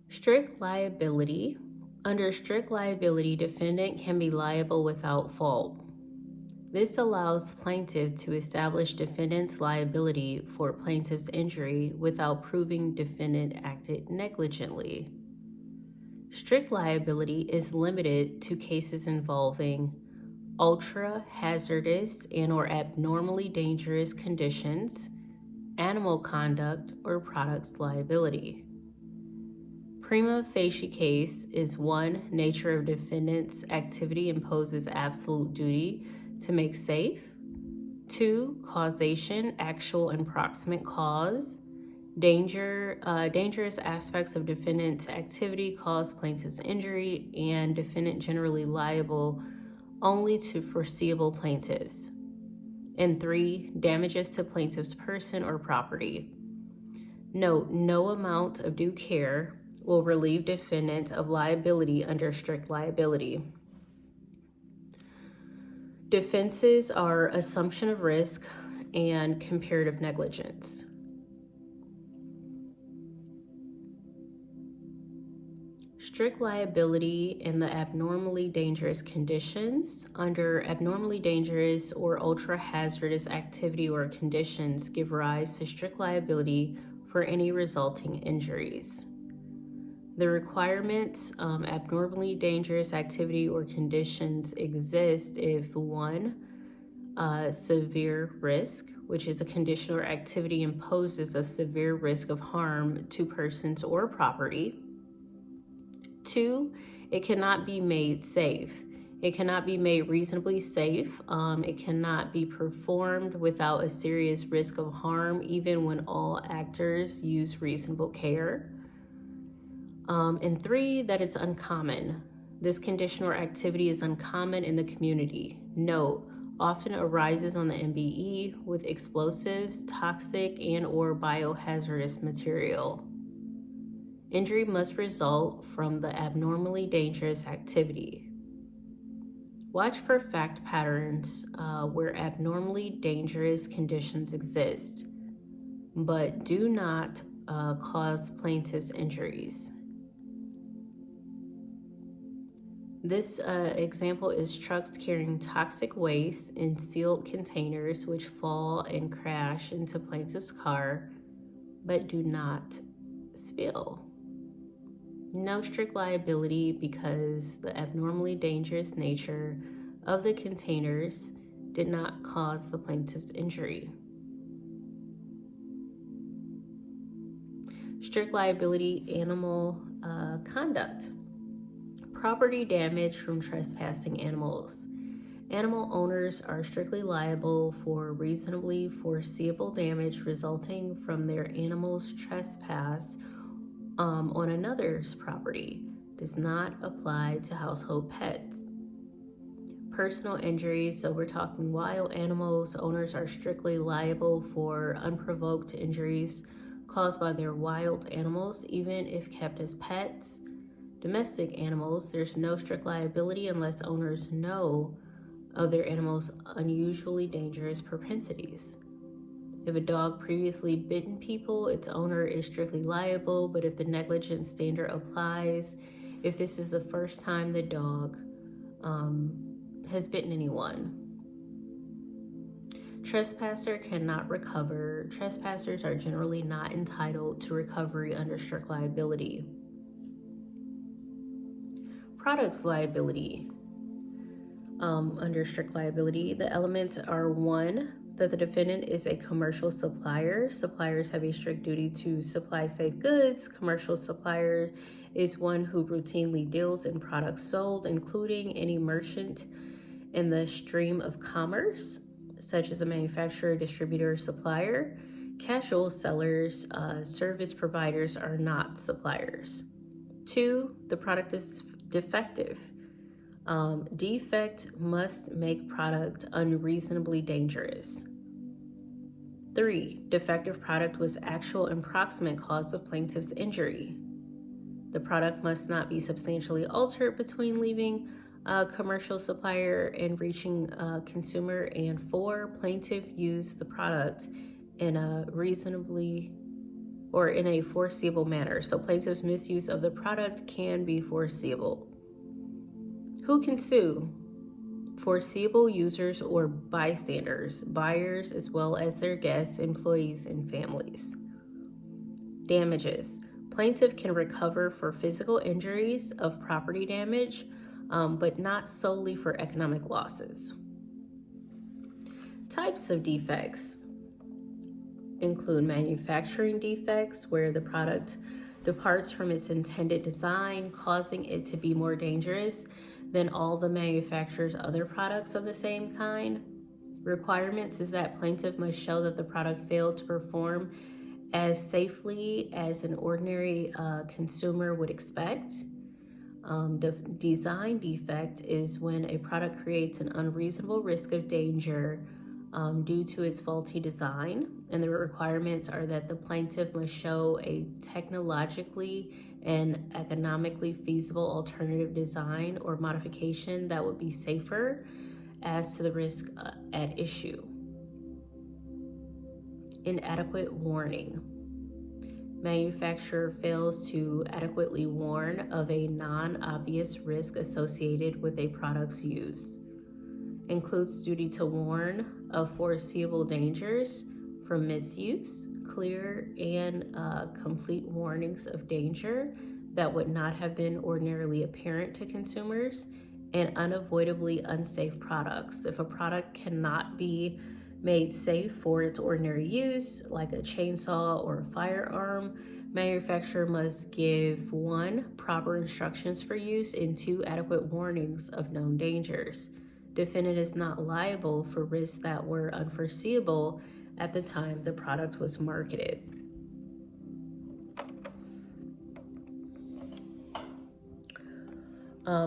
Strict liability. Under strict liability, defendant can be liable without fault. This allows plaintiff to establish defendant's liability for plaintiff's injury without proving defendant acted negligently. Strict liability is limited to cases involving ultra-hazardous and/or abnormally dangerous conditions, animal conduct, or products liability. Prima facie case is 1. Nature of defendant's activity imposes absolute duty to make safe. 2. Causation, actual and proximate cause. Dangerous aspects of defendant's activity cause plaintiff's injury, and defendant generally liable only to foreseeable plaintiffs. And 3. Damages to plaintiff's person or property. Note, no amount of due care will relieve defendant of liability under strict liability. Defenses are assumption of risk and comparative negligence. Strict liability and the abnormally dangerous conditions. Under abnormally dangerous or ultra-hazardous activity or conditions give rise to strict liability for any resulting injuries. The requirements, abnormally dangerous activity or conditions exist if 1, severe risk, which is a condition or activity imposes a severe risk of harm to persons or property. 2, it cannot be made safe. It cannot be made reasonably safe. It cannot be performed without a serious risk of harm, even when all actors use reasonable care. And 3, that it's uncommon. This condition or activity is uncommon in the community. Note, often arises on the MBE with explosives, toxic, and/or biohazardous material. Injury must result from the abnormally dangerous activity. Watch for fact patterns where abnormally dangerous conditions exist, but do not cause plaintiff's injuries. This example is trucks carrying toxic waste in sealed containers which fall and crash into plaintiff's car, but do not spill. No strict liability because the abnormally dangerous nature of the containers did not cause the plaintiff's injury. Strict liability, animal conduct. Property damage from trespassing animals. Animal owners are strictly liable for reasonably foreseeable damage resulting from their animal's trespass on another's property. Does not apply to household pets. Personal injuries, so we're talking wild animals. Owners are strictly liable for unprovoked injuries caused by their wild animals, even if kept as pets. Domestic animals, there's no strict liability unless owners know of their animal's unusually dangerous propensities. If a dog previously bitten people, its owner is strictly liable, but if the negligence standard applies, if this is the first time the dog has bitten anyone. Trespasser cannot recover. Trespassers are generally not entitled to recovery under strict liability. Products liability. Under strict liability, the elements are 1, that the defendant is a commercial supplier. Suppliers have a strict duty to supply safe goods. Commercial supplier is one who routinely deals in products sold, including any merchant in the stream of commerce, such as a manufacturer, distributor, supplier. Casual sellers, service providers are not suppliers. 2, the product is defective. Defect must make product unreasonably dangerous. 3, defective product was actual and proximate cause of plaintiff's injury. The product must not be substantially altered between leaving a commercial supplier and reaching a consumer. And 4, plaintiff used the product in a reasonably or in a foreseeable manner. So plaintiff's misuse of the product can be foreseeable. Who can sue? Foreseeable users or bystanders, buyers, as well as their guests, employees, and families. Damages. Plaintiff can recover for physical injuries of property damage, but not solely for economic losses. Types of defects include manufacturing defects, where the product departs from its intended design, causing it to be more dangerous than all the manufacturer's other products of the same kind. Requirements is that plaintiff must show that the product failed to perform as safely as an ordinary consumer would expect. Design defect is when a product creates an unreasonable risk of danger due to its faulty design, and the requirements are that the plaintiff must show a technologically and economically feasible alternative design or modification that would be safer as to the risk at issue. Inadequate warning. Manufacturer fails to adequately warn of a non-obvious risk associated with a product's use. Includes duty to warn of foreseeable dangers from misuse, clear and complete warnings of danger that would not have been ordinarily apparent to consumers, and unavoidably unsafe products. If a product cannot be made safe for its ordinary use, like a chainsaw or a firearm, manufacturer must give 1, proper instructions for use, and 2, adequate warnings of known dangers. Defendant is not liable for risks that were unforeseeable at the time the product was marketed.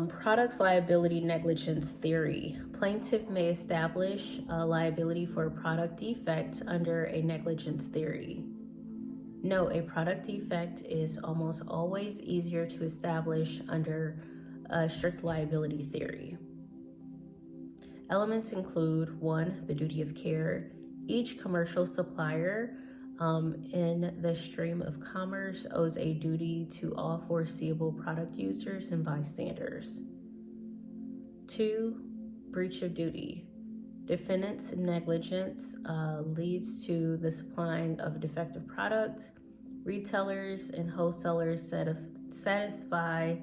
Products liability negligence theory. Plaintiff may establish liability for a product defect under a negligence theory. Note, a product defect is almost always easier to establish under a strict liability theory. Elements include 1, the duty of care. Each commercial supplier in the stream of commerce owes a duty to all foreseeable product users and bystanders. 2, breach of duty. Defendant's negligence leads to the supplying of a defective product. Retailers and wholesalers satisfy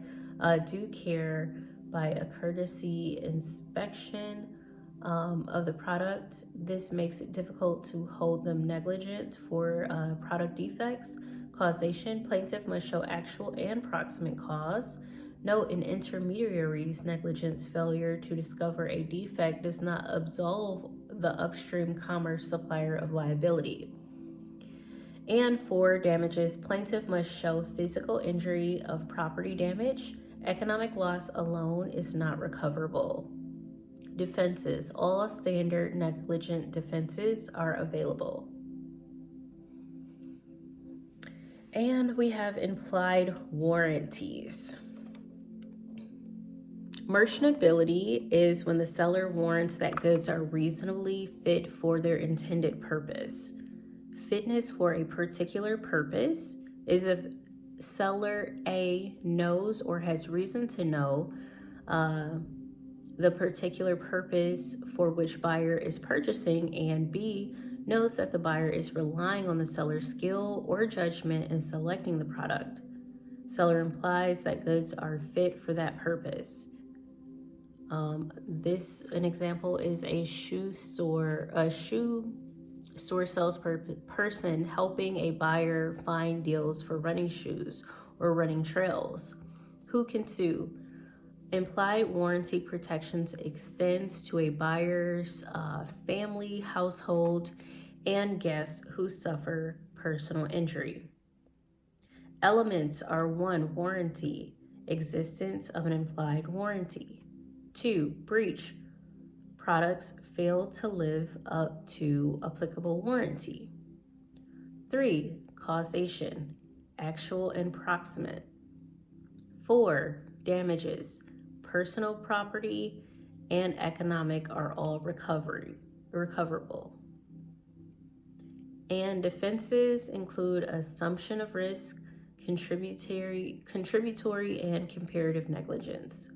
due care by a courtesy inspection of the product. This makes it difficult to hold them negligent for product defects. Causation, plaintiff must show actual and proximate cause. Note, an intermediary's negligence failure to discover a defect does not absolve the upstream commerce supplier of liability. And 4, damages, plaintiff must show physical injury of property damage. Economic loss alone is not recoverable. Defenses, all standard negligent defenses are available. And we have implied warranties. Merchantability is when the seller warrants that goods are reasonably fit for their intended purpose. Fitness for a particular purpose is if seller A knows or has reason to know the particular purpose for which buyer is purchasing, and B knows that the buyer is relying on the seller's skill or judgment in selecting the product. Seller implies that goods are fit for that purpose. An example is a shoe store salesperson helping a buyer find deals for running shoes or running trails. Who can sue? Implied warranty protections extends to a buyer's family, household, and guests who suffer personal injury. Elements are 1, warranty, existence of an implied warranty. 2, breach, products fail to live up to applicable warranty. 3, causation, actual and proximate. 4, damages, personal property and economic are all recoverable. And defenses include assumption of risk, contributory and comparative negligence.